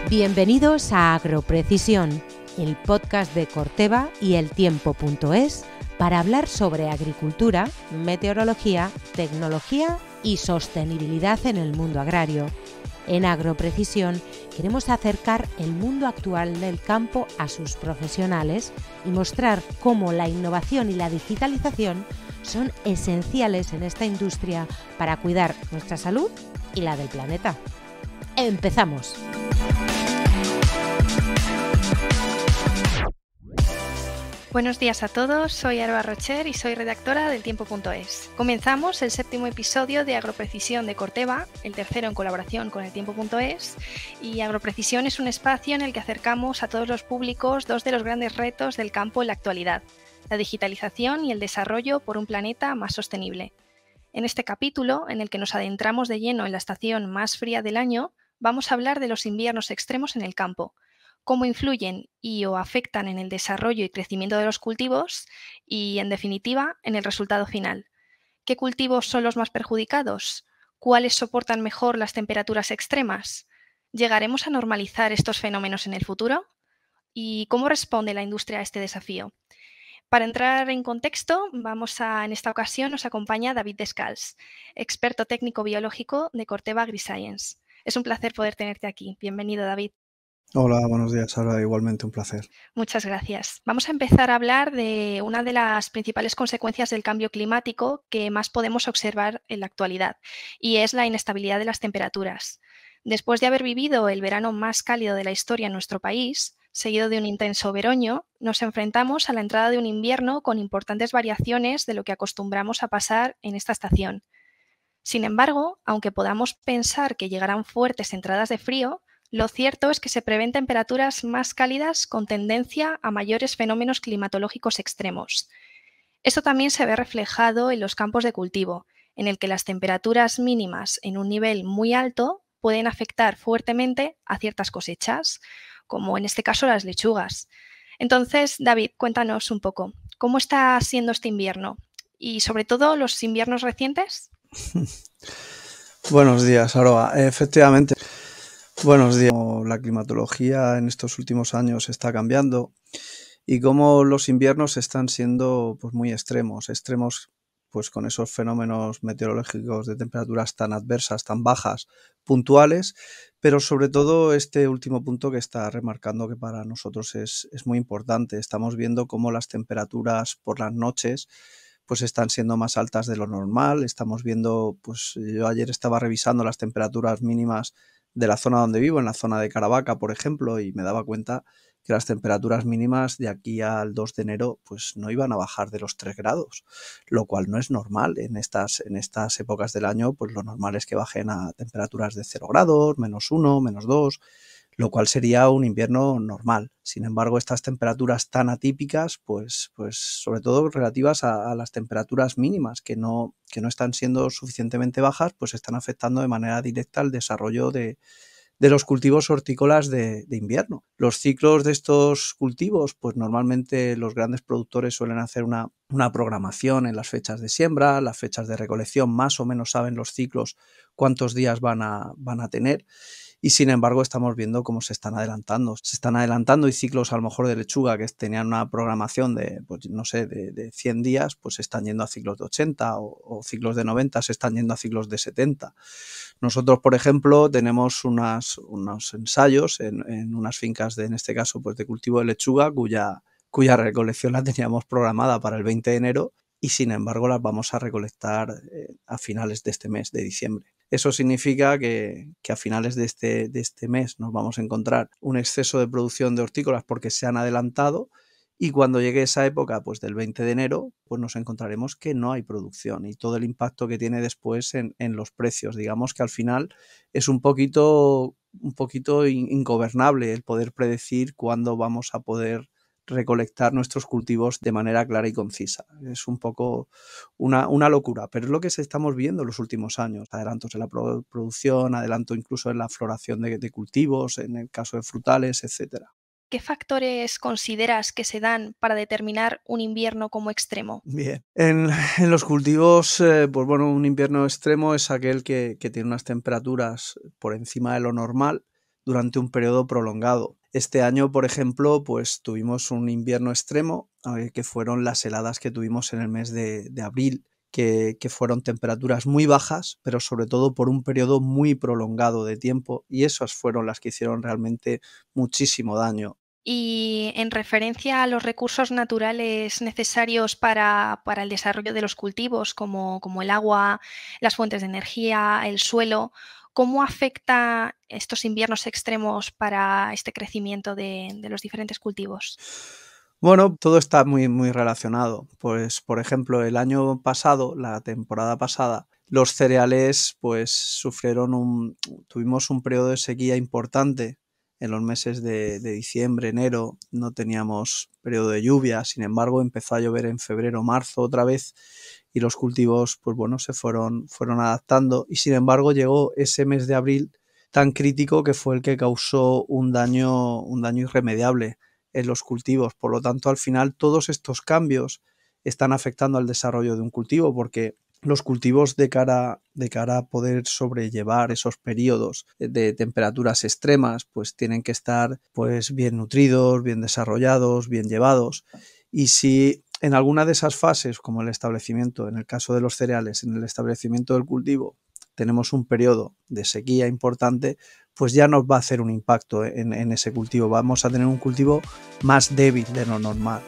Bienvenidos a Agroprecisión, el podcast de Corteva y eltiempo.es para hablar sobre agricultura, meteorología, tecnología y sostenibilidad en el mundo agrario. En Agroprecisión queremos acercar el mundo actual del campo a sus profesionales y mostrar cómo la innovación y la digitalización son esenciales en esta industria para cuidar nuestra salud y la del planeta. ¡Empezamos! Buenos días a todos, soy Alba Rocher y soy redactora del Tiempo.es. Comenzamos el 7º episodio de Agroprecisión de Corteva, el tercero en colaboración con el Tiempo.es, y Agroprecisión es un espacio en el que acercamos a todos los públicos dos de los grandes retos del campo en la actualidad, la digitalización y el desarrollo por un planeta más sostenible. En este capítulo, en el que nos adentramos de lleno en la estación más fría del año, vamos a hablar de los inviernos extremos en el campo, cómo influyen o afectan en el desarrollo y crecimiento de los cultivos y, en definitiva, en el resultado final. ¿Qué cultivos son los más perjudicados? ¿Cuáles soportan mejor las temperaturas extremas? ¿Llegaremos a normalizar estos fenómenos en el futuro? ¿Y cómo responde la industria a este desafío? Para entrar en contexto, en esta ocasión nos acompaña David Descals, experto técnico biológico de Corteva AgriScience. Es un placer poder tenerte aquí. Bienvenido, David. Hola, buenos días, Sara. Igualmente un placer. Muchas gracias. Vamos a empezar a hablar de una de las principales consecuencias del cambio climático que más podemos observar en la actualidad, y es la inestabilidad de las temperaturas. Después de haber vivido el verano más cálido de la historia en nuestro país, seguido de un intenso veroño, nos enfrentamos a la entrada de un invierno con importantes variaciones de lo que acostumbramos a pasar en esta estación. Sin embargo, aunque podamos pensar que llegarán fuertes entradas de frío, lo cierto es que se prevén temperaturas más cálidas con tendencia a mayores fenómenos climatológicos extremos. Esto también se ve reflejado en los campos de cultivo, en el que las temperaturas mínimas en un nivel muy alto pueden afectar fuertemente a ciertas cosechas, como en este caso las lechugas. Entonces, David, cuéntanos un poco, ¿cómo está siendo este invierno? Y sobre todo, los inviernos recientes. Buenos días, Aroa. Efectivamente, buenos días. La climatología en estos últimos años está cambiando y cómo los inviernos están siendo pues, muy extremos pues con esos fenómenos meteorológicos de temperaturas tan adversas, tan bajas, puntuales, pero sobre todo este último punto que está remarcando que para nosotros es muy importante. Estamos viendo cómo las temperaturas por las noches pues están siendo más altas de lo normal. Estamos viendo, pues yo ayer estaba revisando las temperaturas mínimas de la zona donde vivo, en la zona de Caravaca, por ejemplo, y me daba cuenta que las temperaturas mínimas de aquí al 2 de enero pues no iban a bajar de los 3 grados, lo cual no es normal. En estas épocas del año, pues lo normal es que bajen a temperaturas de 0 grados, -1, -2, lo cual sería un invierno normal. Sin embargo, estas temperaturas tan atípicas, pues sobre todo relativas a las temperaturas mínimas, que no están siendo suficientemente bajas, pues están afectando de manera directa al desarrollo de los cultivos hortícolas de invierno. Los ciclos de estos cultivos, pues normalmente los grandes productores suelen hacer una programación en las fechas de siembra, las fechas de recolección, más o menos saben los ciclos cuántos días van a tener. Y sin embargo estamos viendo cómo se están adelantando y ciclos a lo mejor de lechuga que tenían una programación de, pues no sé, de 100 días, pues se están yendo a ciclos de 80 o ciclos de 90 se están yendo a ciclos de 70. Nosotros, por ejemplo, tenemos unos ensayos en unas fincas en este caso, pues de cultivo de lechuga, cuya recolección la teníamos programada para el 20 de enero y sin embargo las vamos a recolectar a finales de este mes, de diciembre. Eso significa que a finales de este mes nos vamos a encontrar un exceso de producción de hortícolas porque se han adelantado y cuando llegue esa época pues del 20 de enero pues nos encontraremos que no hay producción y todo el impacto que tiene después en los precios. Digamos que al final es un poquito ingobernable el poder predecir cuándo vamos a poder recolectar nuestros cultivos de manera clara y concisa. Es un poco una locura, pero es lo que estamos viendo en los últimos años. Adelantos en la producción, adelanto incluso en la floración de cultivos, en el caso de frutales, etcétera. ¿Qué factores consideras que se dan para determinar un invierno como extremo? Bien, en los cultivos, pues bueno, un invierno extremo es aquel que tiene unas temperaturas por encima de lo normal, durante un periodo prolongado. Este año, por ejemplo, pues tuvimos un invierno extremo, que fueron las heladas que tuvimos en el mes de abril, que fueron temperaturas muy bajas, pero sobre todo por un periodo muy prolongado de tiempo, y esas fueron las que hicieron realmente muchísimo daño. Y en referencia a los recursos naturales necesarios para el desarrollo de los cultivos, como el agua, las fuentes de energía, el suelo, ¿cómo afecta estos inviernos extremos para este crecimiento de los diferentes cultivos? Bueno, todo está muy relacionado. Pues, por ejemplo, el año pasado, la temporada pasada, los cereales pues tuvimos un periodo de sequía importante en los meses de diciembre, enero, no teníamos periodo de lluvia, sin embargo empezó a llover en febrero, marzo otra vez y los cultivos pues bueno, fueron adaptando y sin embargo llegó ese mes de abril tan crítico que fue el que causó un daño irremediable en los cultivos. Por lo tanto, al final todos estos cambios están afectando al desarrollo de un cultivo porque los cultivos de cara a poder sobrellevar esos periodos de temperaturas extremas, pues tienen que estar pues bien nutridos, bien desarrollados, bien llevados. Y si en alguna de esas fases, como el establecimiento, en el caso de los cereales, en el establecimiento del cultivo, tenemos un periodo de sequía importante, pues ya nos va a hacer un impacto en ese cultivo. Vamos a tener un cultivo más débil de lo normal.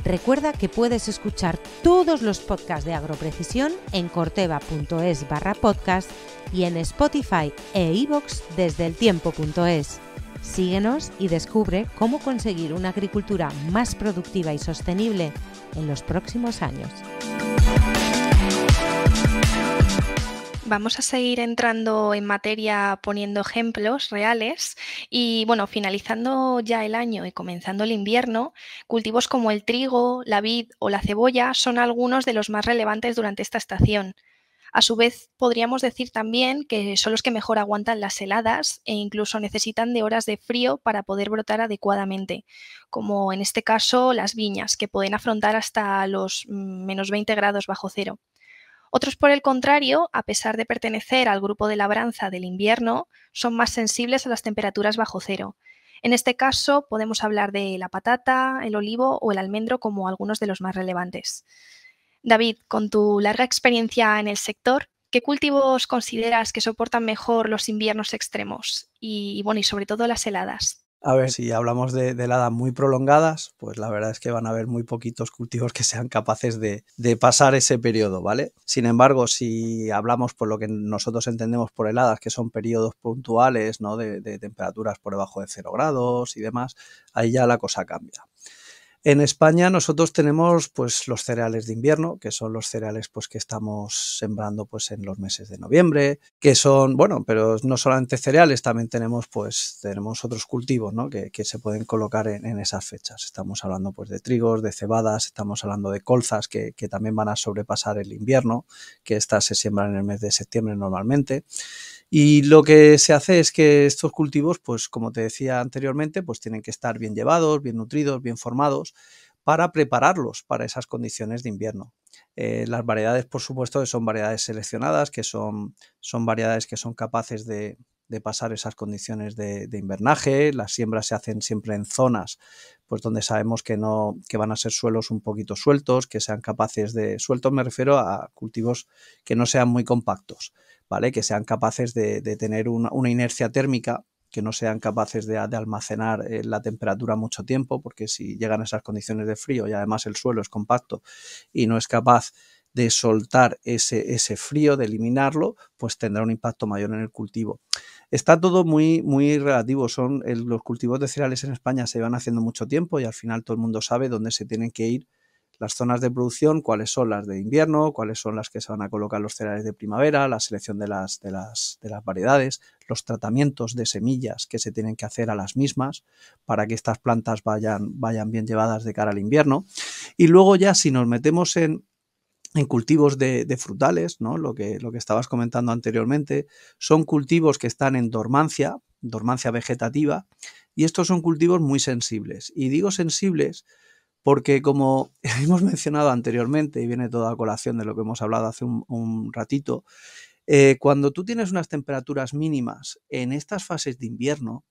Recuerda que puedes escuchar todos los podcasts de Agroprecisión en corteva.es/podcast y en Spotify e iVoox desde eltiempo.es. Síguenos y descubre cómo conseguir una agricultura más productiva y sostenible en los próximos años. Vamos a seguir entrando en materia poniendo ejemplos reales y bueno, finalizando ya el año y comenzando el invierno, cultivos como el trigo, la vid o la cebolla son algunos de los más relevantes durante esta estación. A su vez, podríamos decir también que son los que mejor aguantan las heladas e incluso necesitan de horas de frío para poder brotar adecuadamente, como en este caso las viñas, que pueden afrontar hasta los menos 20 grados bajo cero. Otros, por el contrario, a pesar de pertenecer al grupo de labranza del invierno, son más sensibles a las temperaturas bajo cero. En este caso, podemos hablar de la patata, el olivo o el almendro como algunos de los más relevantes. David, con tu larga experiencia en el sector, ¿qué cultivos consideras que soportan mejor los inviernos extremos? Y bueno, y sobre todo las heladas. A ver, si hablamos de heladas muy prolongadas, pues la verdad es que van a haber muy poquitos cultivos que sean capaces de pasar ese periodo, ¿vale? Sin embargo, si hablamos por lo que nosotros entendemos por heladas, que son periodos puntuales, ¿no? de temperaturas por debajo de 0 grados y demás, ahí ya la cosa cambia. En España nosotros tenemos pues los cereales de invierno, que son los cereales pues que estamos sembrando pues en los meses de noviembre, que son, bueno, pero no solamente cereales, también tenemos otros cultivos, ¿no? que se pueden colocar en esas fechas. Estamos hablando pues de trigos, de cebadas, estamos hablando de colzas que también van a sobrepasar el invierno, que estas se siembran en el mes de septiembre normalmente. Y lo que se hace es que estos cultivos, pues como te decía anteriormente, pues tienen que estar bien llevados, bien nutridos, bien formados para prepararlos para esas condiciones de invierno. Las variedades, por supuesto, son variedades seleccionadas, que son variedades que son capaces de pasar esas condiciones de invernaje. Las siembras se hacen siempre en zonas pues donde sabemos que van a ser suelos un poquito sueltos, que sean capaces de... Sueltos me refiero a cultivos que no sean muy compactos, ¿vale? Que sean capaces de tener una inercia térmica, que no sean capaces de almacenar la temperatura mucho tiempo, porque si llegan a esas condiciones de frío y además el suelo es compacto y no es capaz de soltar ese frío, de eliminarlo, pues tendrá un impacto mayor en el cultivo. Está todo muy relativo. Los cultivos de cereales en España se van haciendo mucho tiempo y al final todo el mundo sabe dónde se tienen que ir las zonas de producción, cuáles son las de invierno, cuáles son las que se van a colocar los cereales de primavera, la selección de las variedades, los tratamientos de semillas que se tienen que hacer a las mismas para que estas plantas vayan bien llevadas de cara al invierno. Y luego ya si nos metemos en cultivos de frutales, ¿no? Lo que estabas comentando anteriormente, son cultivos que están en dormancia vegetativa, y estos son cultivos muy sensibles. Y digo sensibles porque, como hemos mencionado anteriormente, y viene toda a colación de lo que hemos hablado hace un ratito, Cuando tú tienes unas temperaturas mínimas en estas fases de invierno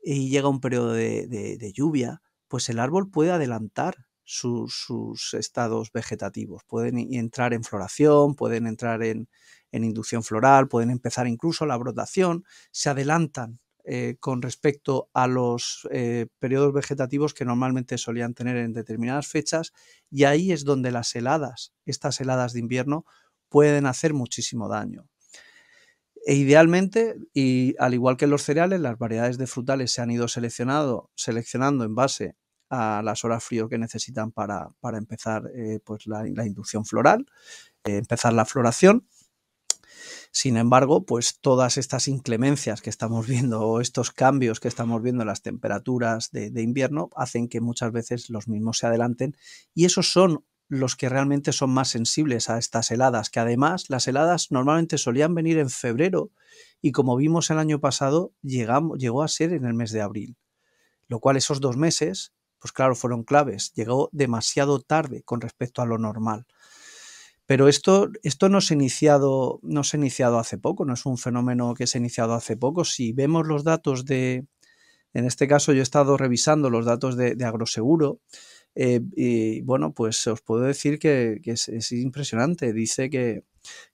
y llega un periodo de lluvia, pues el árbol puede adelantar sus estados vegetativos. Pueden entrar en floración, pueden entrar en inducción floral, pueden empezar incluso la brotación, se adelantan con respecto a los periodos vegetativos que normalmente solían tener en determinadas fechas, y ahí es donde las heladas, estas heladas de invierno, pueden hacer muchísimo daño. E idealmente, y al igual que en los cereales, las variedades de frutales se han ido seleccionando en base a las horas frío que necesitan para empezar pues la inducción floral, empezar la floración. Sin embargo, pues todas estas inclemencias que estamos viendo o estos cambios que estamos viendo en las temperaturas de invierno hacen que muchas veces los mismos se adelanten, y esos son los que realmente son más sensibles a estas heladas, que además las heladas normalmente solían venir en febrero y, como vimos el año pasado, llegó a ser en el mes de abril, lo cual esos 2 meses, pues claro, fueron claves, llegó demasiado tarde con respecto a lo normal. Pero esto no se ha iniciado hace poco, no es un fenómeno que se ha iniciado hace poco. Si vemos los datos en este caso yo he estado revisando los datos de Agroseguro, y bueno, pues os puedo decir que es impresionante. Dice que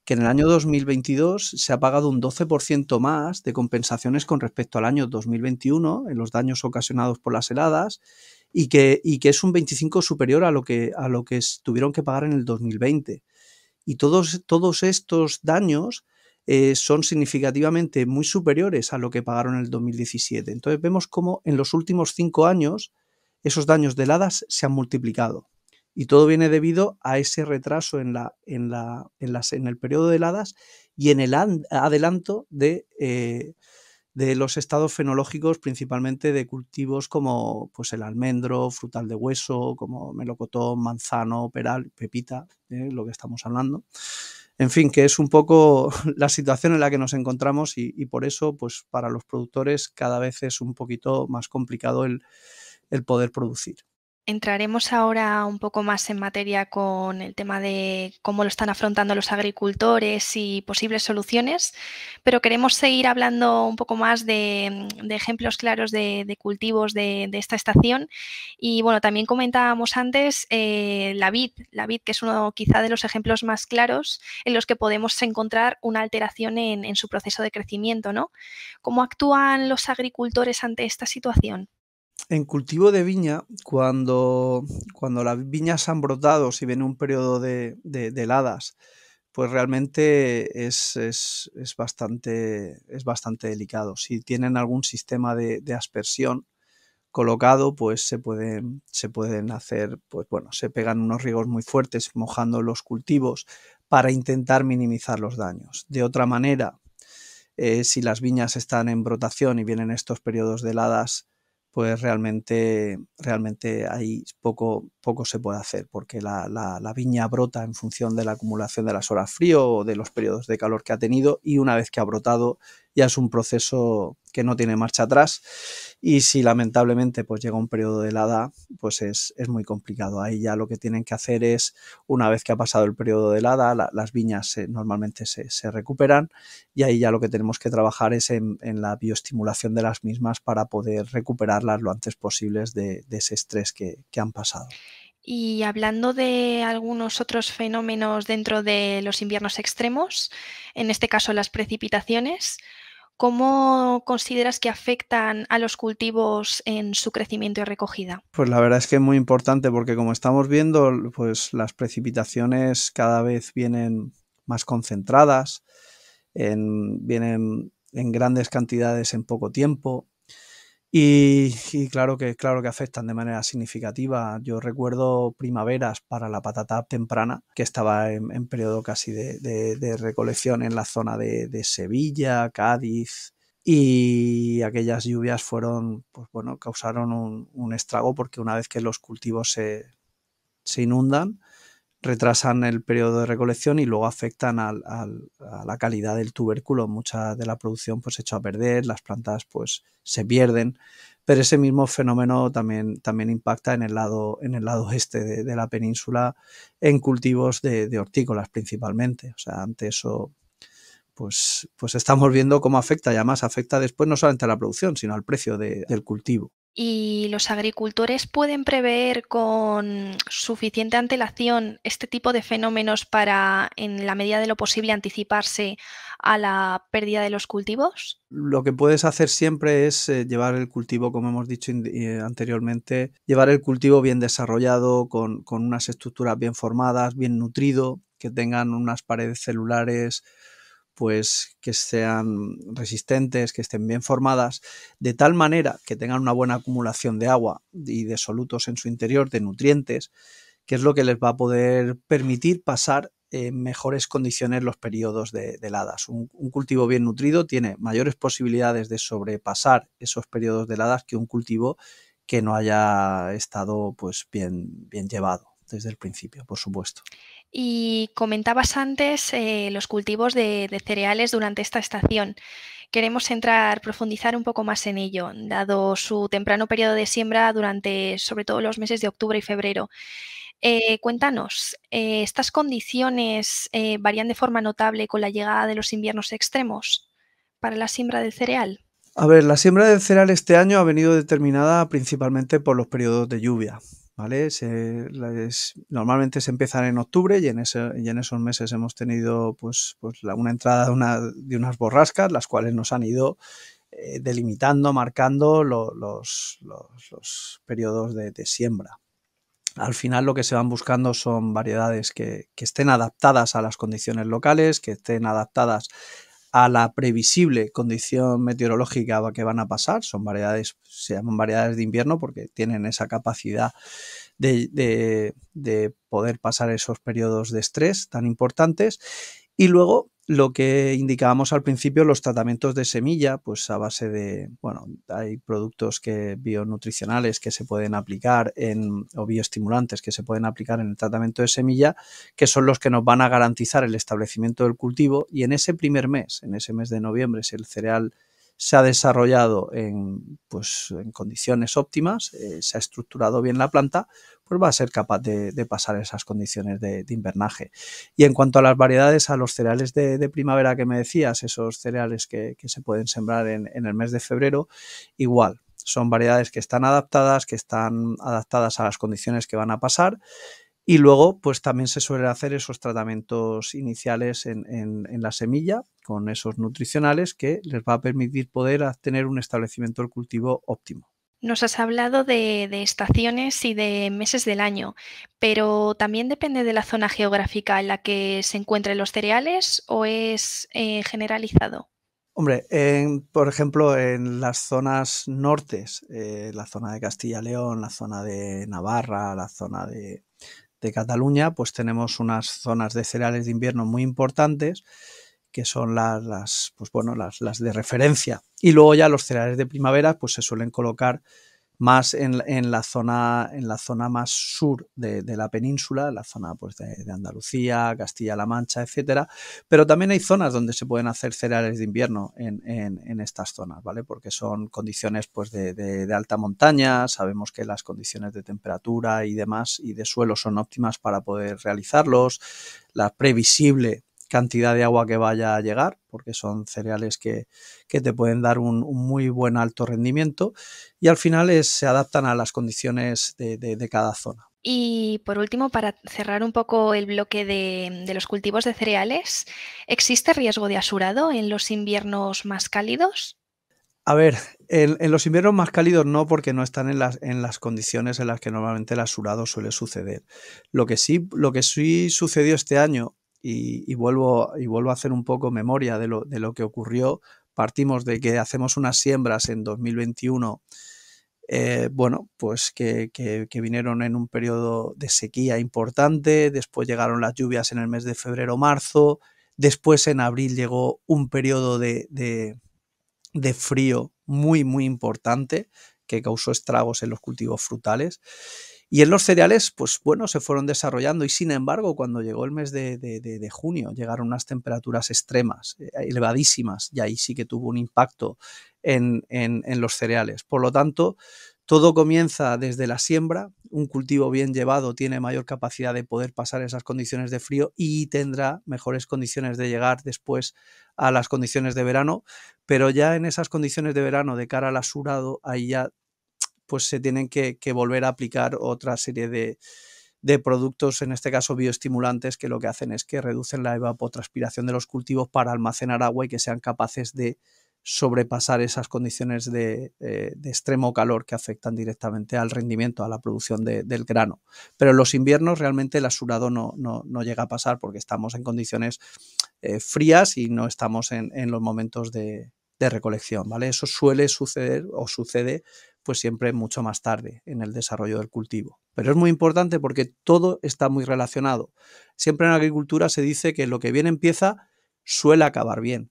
en el año 2022 se ha pagado un 12% más de compensaciones con respecto al año 2021 en los daños ocasionados por las heladas, y que es un 25% superior a lo que tuvieron que pagar en el 2020. Y todos estos daños son significativamente muy superiores a lo que pagaron en el 2017. Entonces vemos cómo en los últimos 5 años esos daños de heladas se han multiplicado. Y todo viene debido a ese retraso en el periodo de heladas y en el adelanto de los estados fenológicos, principalmente de cultivos como pues el almendro, frutal de hueso, como melocotón, manzano, peral, pepita, lo que estamos hablando. En fin, que es un poco la situación en la que nos encontramos, y por eso, pues para los productores cada vez es un poquito más complicado el poder producir. Entraremos ahora un poco más en materia con el tema de cómo lo están afrontando los agricultores y posibles soluciones, pero queremos seguir hablando un poco más de ejemplos claros de cultivos de esta estación. Y bueno, también comentábamos antes la vid, que es uno quizá de los ejemplos más claros en los que podemos encontrar una alteración en su proceso de crecimiento, ¿no? ¿Cómo actúan los agricultores ante esta situación? En cultivo de viña, cuando las viñas han brotado, si viene un periodo de heladas, pues realmente es bastante delicado. Si tienen algún sistema de aspersión colocado, pues se pueden hacer, pues bueno, se pegan unos riegos muy fuertes mojando los cultivos para intentar minimizar los daños. De otra manera, si las viñas están en brotación y vienen estos periodos de heladas, pues realmente ahí poco se puede hacer, porque la viña brota en función de la acumulación de las horas frío o de los periodos de calor que ha tenido, y una vez que ha brotado ya es un proceso que no tiene marcha atrás, y si lamentablemente pues llega un periodo de helada, pues es muy complicado. Ahí ya lo que tienen que hacer es, una vez que ha pasado el periodo de helada, las viñas normalmente se recuperan, y ahí ya lo que tenemos que trabajar es en la bioestimulación de las mismas para poder recuperarlas lo antes posible de ese estrés que han pasado. Y hablando de algunos otros fenómenos dentro de los inviernos extremos, en este caso las precipitaciones, ¿cómo consideras que afectan a los cultivos en su crecimiento y recogida? Pues la verdad es que es muy importante, porque como estamos viendo, pues las precipitaciones cada vez vienen más concentradas, vienen en grandes cantidades en poco tiempo. Y claro que afectan de manera significativa. Yo recuerdo primaveras para la patata temprana, que estaba en periodo casi de recolección en la zona de Sevilla, Cádiz, y aquellas lluvias pues bueno, causaron un estrago, porque una vez que los cultivos se inundan, retrasan el periodo de recolección y luego afectan a la calidad del tubérculo. Mucha de la producción pues se echó a perder, las plantas pues se pierden, pero ese mismo fenómeno también impacta en el lado este de la península, en cultivos de hortícolas principalmente. O sea, ante eso pues estamos viendo cómo afecta, y además afecta después no solamente a la producción, sino al precio del cultivo. ¿Y los agricultores pueden prever con suficiente antelación este tipo de fenómenos para, en la medida de lo posible, anticiparse a la pérdida de los cultivos? Lo que puedes hacer siempre es llevar el cultivo, como hemos dicho anteriormente, llevar el cultivo bien desarrollado, con unas estructuras bien formadas, bien nutrido, que tengan unas paredes celulares pues que sean resistentes, que estén bien formadas, de tal manera que tengan una buena acumulación de agua y de solutos en su interior, de nutrientes, que es lo que les va a poder permitir pasar en mejores condiciones los periodos de heladas. Un cultivo bien nutrido tiene mayores posibilidades de sobrepasar esos periodos de heladas que un cultivo que no haya estado pues bien llevado desde el principio, por supuesto. Y comentabas antes los cultivos de cereales durante esta estación. Queremos profundizar un poco más en ello, dado su temprano periodo de siembra durante sobre todo los meses de octubre y febrero. Cuéntanos, ¿estas condiciones varían de forma notable con la llegada de los inviernos extremos para la siembra del cereal? A ver, la siembra del cereal este año ha venido determinada principalmente por los periodos de lluvia, ¿vale? Normalmente se empiezan en octubre y en esos meses hemos tenido una entrada de unas borrascas, las cuales nos han ido delimitando, marcando los periodos de siembra. Al final lo que se van buscando son variedades que estén adaptadas a las condiciones locales, que estén adaptadas a la previsible condición meteorológica que van a pasar. Se llaman variedades de invierno porque tienen esa capacidad de poder pasar esos periodos de estrés tan importantes. Y luego lo que indicábamos al principio, los tratamientos de semilla, pues a base de, hay productos bionutricionales que se pueden aplicar o bioestimulantes que se pueden aplicar en el tratamiento de semilla, que son los que nos van a garantizar el establecimiento del cultivo. Y en ese primer mes, en ese mes de noviembre, si el cereal se ha desarrollado en condiciones óptimas, se ha estructurado bien la planta, pues va a ser capaz de pasar esas condiciones de invernaje. Y en cuanto a las variedades, a los cereales de primavera que me decías, esos cereales que se pueden sembrar en el mes de febrero, igual, son variedades que están adaptadas a las condiciones que van a pasar. Y luego, pues también se suelen hacer esos tratamientos iniciales en la semilla con esos nutricionales que les va a permitir poder tener un establecimiento del cultivo óptimo. Nos has hablado de estaciones y de meses del año, pero ¿también depende de la zona geográfica en la que se encuentren los cereales o es generalizado? Hombre, por ejemplo, en las zonas nortes, la zona de Castilla-León, la zona de Navarra, la zona de Cataluña, pues tenemos unas zonas de cereales de invierno muy importantes, que son las de referencia. Y luego ya los cereales de primavera pues se suelen colocar más en la zona más sur de la península, la zona pues de Andalucía, Castilla-La Mancha, etcétera. Pero también hay zonas donde se pueden hacer cereales de invierno en estas zonas, ¿vale? Porque son condiciones pues de alta montaña, sabemos que las condiciones de temperatura y demás y de suelo son óptimas para poder realizarlos, la previsible cantidad de agua que vaya a llegar, porque son cereales que te pueden dar un muy buen alto rendimiento y al final se adaptan a las condiciones de cada zona. Y por último, para cerrar un poco el bloque de los cultivos de cereales, ¿existe riesgo de asurado en los inviernos más cálidos? A ver, en los inviernos más cálidos no, porque no están en las condiciones en las que normalmente el asurado suele suceder. Lo que sí sucedió este año, y vuelvo a hacer un poco memoria de lo que ocurrió, partimos de que hacemos unas siembras en 2021, pues que vinieron en un periodo de sequía importante, después llegaron las lluvias en el mes de febrero-marzo, después en abril llegó un periodo de frío muy, muy importante que causó estragos en los cultivos frutales. Y en los cereales, pues bueno, se fueron desarrollando y sin embargo, cuando llegó el mes de junio, llegaron unas temperaturas extremas, elevadísimas, y ahí sí que tuvo un impacto en los cereales. Por lo tanto, Todo comienza desde la siembra. Un cultivo bien llevado tiene mayor capacidad de poder pasar esas condiciones de frío y tendrá mejores condiciones de llegar después a las condiciones de verano, pero ya en esas condiciones de verano de cara al asurado, ahí ya pues se tienen que volver a aplicar otra serie de productos, en este caso bioestimulantes, que lo que hacen es que reducen la evapotranspiración de los cultivos para almacenar agua y que sean capaces de sobrepasar esas condiciones de extremo calor que afectan directamente al rendimiento, a la producción del grano. Pero en los inviernos realmente el asurado no llega a pasar porque estamos en condiciones frías y no estamos en los momentos de recolección, ¿vale? Eso suele suceder o sucede pues siempre mucho más tarde en el desarrollo del cultivo. Pero es muy importante porque todo está muy relacionado. Siempre en agricultura se dice que lo que bien empieza suele acabar bien,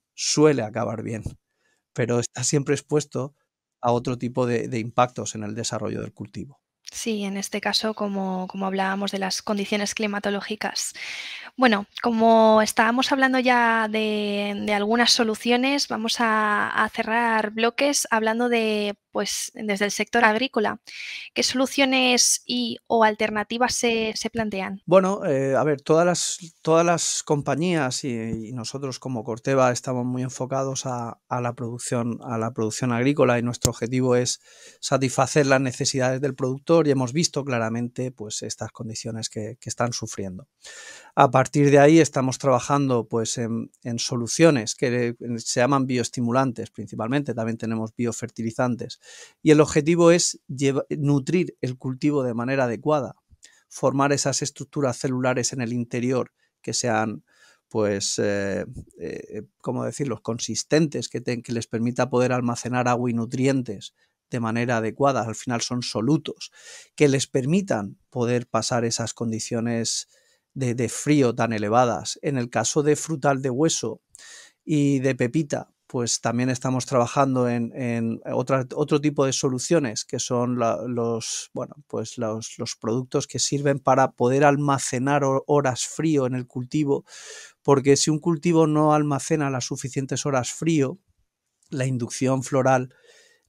pero está siempre expuesto a otro tipo de impactos en el desarrollo del cultivo. Sí, en este caso, como hablábamos de las condiciones climatológicas. Bueno, como estábamos hablando ya de algunas soluciones, vamos a cerrar bloques hablando pues, desde el sector agrícola. ¿Qué soluciones o alternativas se plantean? Bueno, a ver, todas las compañías y nosotros como Corteva estamos muy enfocados a la producción agrícola y nuestro objetivo es satisfacer las necesidades del productor y hemos visto claramente pues, estas condiciones que están sufriendo. A partir de ahí estamos trabajando pues, en soluciones que se llaman bioestimulantes principalmente, también tenemos biofertilizantes y el objetivo es nutrir el cultivo de manera adecuada, formar esas estructuras celulares en el interior que sean, pues, ¿cómo decirlo?, consistentes, que les permita poder almacenar agua y nutrientes de manera adecuada. Al final son solutos que les permitan poder pasar esas condiciones de frío tan elevadas. En el caso de frutal de hueso y de pepita, pues también estamos trabajando en otro tipo de soluciones que son los productos que sirven para poder almacenar horas frío en el cultivo, porque si un cultivo no almacena las suficientes horas frío, la inducción floral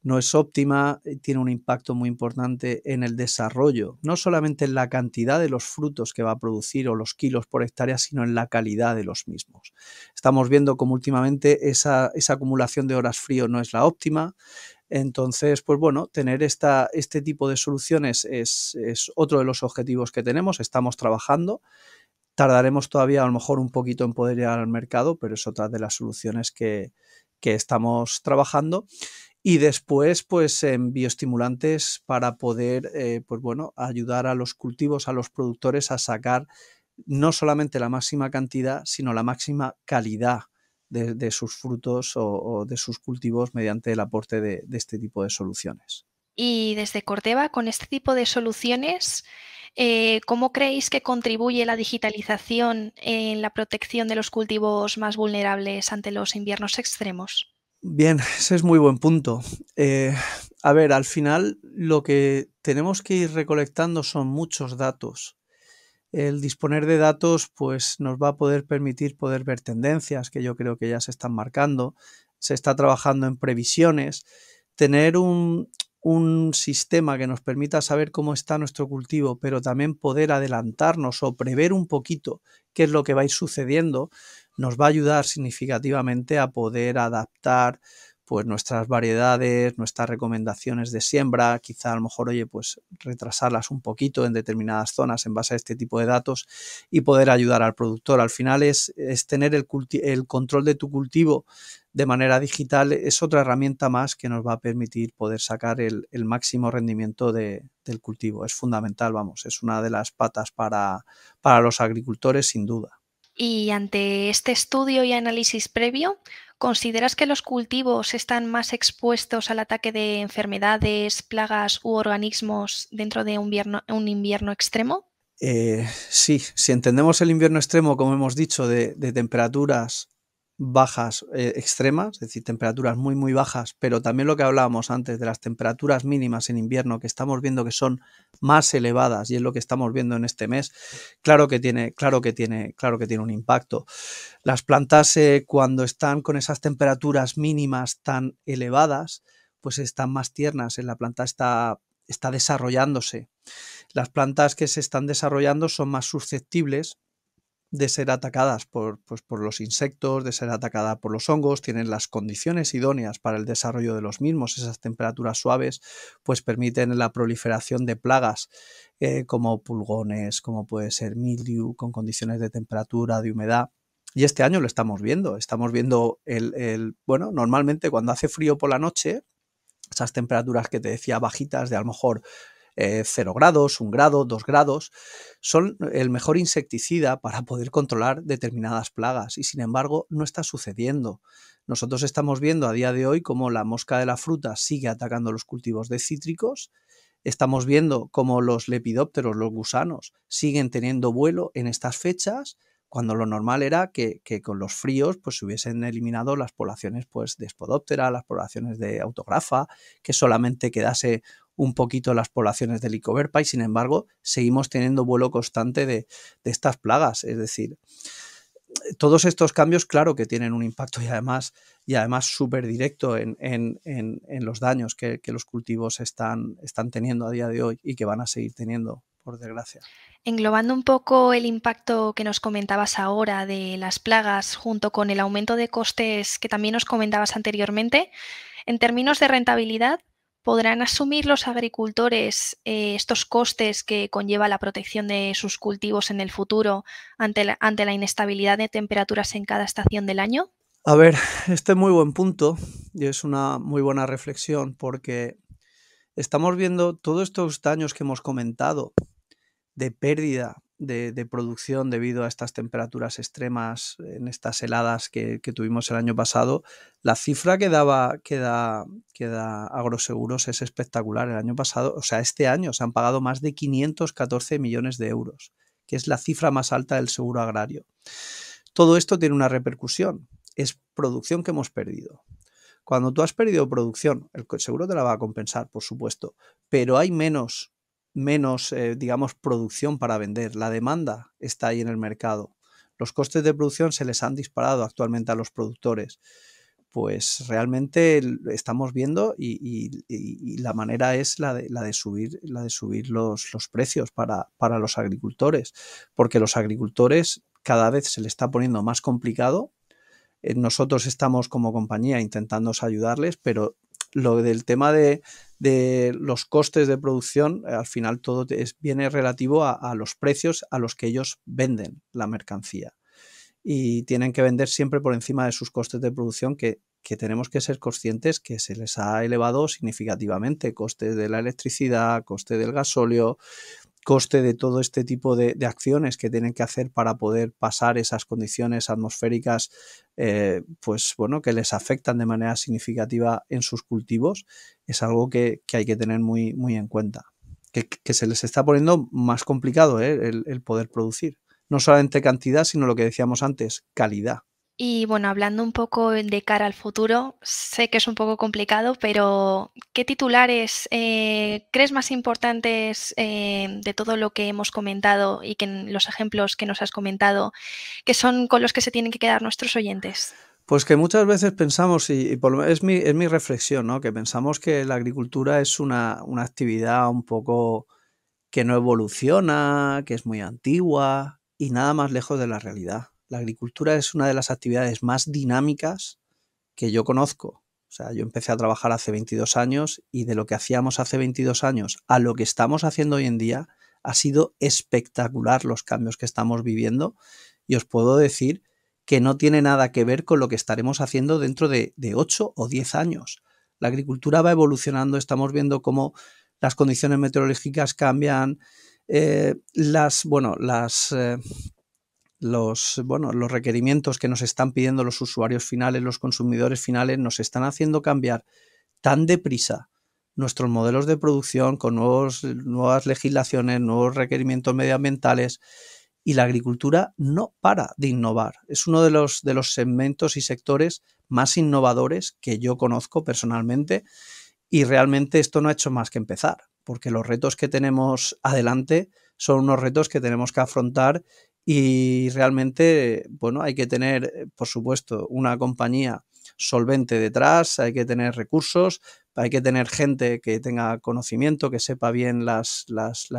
no es óptima, tiene un impacto muy importante en el desarrollo, no solamente en la cantidad de los frutos que va a producir o los kilos por hectárea, sino en la calidad de los mismos. Estamos viendo como últimamente esa acumulación de horas frío no es la óptima, entonces, pues bueno, tener este tipo de soluciones es otro de los objetivos que tenemos, estamos trabajando. Tardaremos todavía a lo mejor un poquito en poder llegar al mercado, pero es otra de las soluciones que estamos trabajando. Y después, pues en bioestimulantes para poder, pues bueno, ayudar a los cultivos, a los productores a sacar no solamente la máxima cantidad, sino la máxima calidad de sus frutos o de sus cultivos mediante el aporte de este tipo de soluciones. Y desde Corteva, con este tipo de soluciones, ¿cómo creéis que contribuye la digitalización en la protección de los cultivos más vulnerables ante los inviernos extremos? Bien, ese es muy buen punto. A ver, al final lo que tenemos que ir recolectando son muchos datos. El disponer de datos pues, nos va a poder permitir poder ver tendencias que yo creo que ya se están marcando. Se está trabajando en previsiones. Tener un sistema que nos permita saber cómo está nuestro cultivo, pero también poder adelantarnos o prever un poquito qué es lo que va a ir sucediendo, nos va a ayudar significativamente a poder adaptar pues nuestras variedades, nuestras recomendaciones de siembra, quizá a lo mejor, oye, pues retrasarlas un poquito en determinadas zonas en base a este tipo de datos y poder ayudar al productor. Al final es tener el control de tu cultivo de manera digital, es otra herramienta más que nos va a permitir poder sacar el máximo rendimiento del cultivo. Es fundamental, vamos, es una de las patas para los agricultores sin duda. Y ante este estudio y análisis previo, ¿consideras que los cultivos están más expuestos al ataque de enfermedades, plagas u organismos dentro de un invierno extremo? Sí, si entendemos el invierno extremo, como hemos dicho, de temperaturas bajas extremas, es decir, temperaturas muy muy bajas, pero también lo que hablábamos antes de las temperaturas mínimas en invierno que estamos viendo que son más elevadas y es lo que estamos viendo en este mes, claro que tiene un impacto. Las plantas cuando están con esas temperaturas mínimas tan elevadas, pues están más tiernas, la planta está está desarrollándose. Las plantas que se están desarrollando son más susceptibles de ser atacadas por los insectos, de ser atacadas por los hongos, tienen las condiciones idóneas para el desarrollo de los mismos. Esas temperaturas suaves pues permiten la proliferación de plagas como pulgones, como puede ser mildew, con condiciones de temperatura, de humedad. Y este año lo estamos viendo bueno, normalmente cuando hace frío por la noche, esas temperaturas que te decía bajitas de a lo mejor 0 grados, 1 grado, 2 grados, son el mejor insecticida para poder controlar determinadas plagas y sin embargo no está sucediendo. Nosotros estamos viendo a día de hoy cómo la mosca de la fruta sigue atacando los cultivos de cítricos, estamos viendo cómo los lepidópteros, los gusanos, siguen teniendo vuelo en estas fechas, cuando lo normal era que con los fríos pues se hubiesen eliminado las poblaciones pues, de Spodoptera, las poblaciones de Autografa, que solamente quedase un poquito las poblaciones de Lycoverpa y sin embargo seguimos teniendo vuelo constante de estas plagas. Es decir, todos estos cambios claro que tienen un impacto y además súper directo en los daños que los cultivos están teniendo a día de hoy y que van a seguir teniendo, por desgracia. Englobando un poco el impacto que nos comentabas ahora de las plagas junto con el aumento de costes que también nos comentabas anteriormente, en términos de rentabilidad, ¿podrán asumir los agricultores estos costes que conlleva la protección de sus cultivos en el futuro ante la inestabilidad de temperaturas en cada estación del año? A ver, este es muy buen punto y es una muy buena reflexión porque estamos viendo todos estos daños que hemos comentado de pérdida de producción debido a estas temperaturas extremas en estas heladas que tuvimos el año pasado. La cifra que da Agroseguros es espectacular. El año pasado, o sea, este año se han pagado más de 514 millones de euros, que es la cifra más alta del seguro agrario. Todo esto tiene una repercusión. Es producción que hemos perdido. Cuando tú has perdido producción, el seguro te la va a compensar, por supuesto, pero hay menos digamos, producción para vender. La demanda está ahí en el mercado. Los costes de producción se les han disparado actualmente a los productores. Pues realmente estamos viendo y la manera es la de subir los precios para los agricultores, porque los agricultores cada vez se les está poniendo más complicado. Nosotros estamos como compañía intentando ayudarles, pero lo del tema de los costes de producción, al final todo viene relativo a los precios a los que ellos venden la mercancía. Y tienen que vender siempre por encima de sus costes de producción que tenemos que ser conscientes que se les ha elevado significativamente. Costes de la electricidad, coste del gasóleo, coste de todo este tipo de acciones que tienen que hacer para poder pasar esas condiciones atmosféricas pues bueno, que les afectan de manera significativa en sus cultivos, es algo que hay que tener muy, muy en cuenta. Que se les está poniendo más complicado el poder producir. No solamente cantidad, sino lo que decíamos antes, calidad. Y bueno, hablando un poco de cara al futuro, sé que es un poco complicado, pero ¿qué titulares crees más importantes de todo lo que hemos comentado y que los ejemplos que nos has comentado, que son con los que se tienen que quedar nuestros oyentes? Pues que muchas veces pensamos, es mi reflexión, ¿no? Que pensamos que la agricultura es una actividad un poco que no evoluciona, que es muy antigua y nada más lejos de la realidad. La agricultura es una de las actividades más dinámicas que yo conozco. O sea, yo empecé a trabajar hace 22 años y de lo que hacíamos hace 22 años a lo que estamos haciendo hoy en día ha sido espectacular los cambios que estamos viviendo y os puedo decir que no tiene nada que ver con lo que estaremos haciendo dentro de 8 o 10 años. La agricultura va evolucionando, estamos viendo cómo las condiciones meteorológicas cambian, los requerimientos que nos están pidiendo los usuarios finales, los consumidores finales, nos están haciendo cambiar tan deprisa nuestros modelos de producción con nuevas legislaciones, nuevos requerimientos medioambientales, y la agricultura no para de innovar. Es uno de los segmentos y sectores más innovadores que yo conozco personalmente y realmente esto no ha hecho más que empezar, porque los retos que tenemos adelante son unos retos que tenemos que afrontar y realmente, bueno, hay que tener, por supuesto, una compañía solvente detrás, hay que tener recursos, Hay que tener gente que tenga conocimiento, que sepa bien las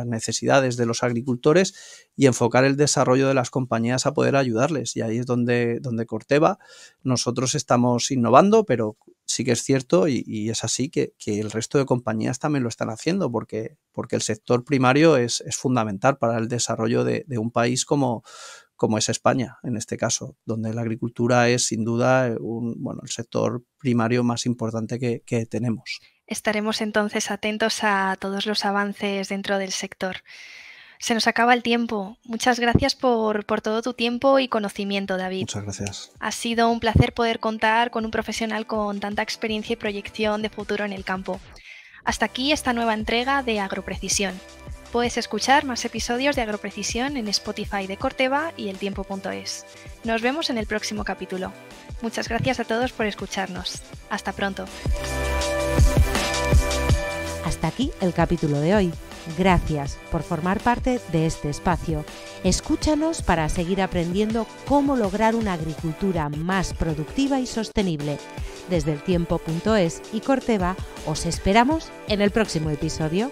necesidades de los agricultores y enfocar el desarrollo de las compañías a poder ayudarles. Y ahí es donde Corteva nosotros estamos innovando, pero sí que es cierto y es así que el resto de compañías también lo están haciendo porque el sector primario es fundamental para el desarrollo de un país como es España, en este caso, donde la agricultura es sin duda el sector primario más importante que tenemos. Estaremos entonces atentos a todos los avances dentro del sector. Se nos acaba el tiempo. Muchas gracias por todo tu tiempo y conocimiento, David. Muchas gracias. Ha sido un placer poder contar con un profesional con tanta experiencia y proyección de futuro en el campo. Hasta aquí esta nueva entrega de Agroprecisión. Puedes escuchar más episodios de Agroprecisión en Spotify de Corteva y eltiempo.es. Nos vemos en el próximo capítulo. Muchas gracias a todos por escucharnos. Hasta pronto. Hasta aquí el capítulo de hoy. Gracias por formar parte de este espacio. Escúchanos para seguir aprendiendo cómo lograr una agricultura más productiva y sostenible. Desde eltiempo.es y Corteva os esperamos en el próximo episodio.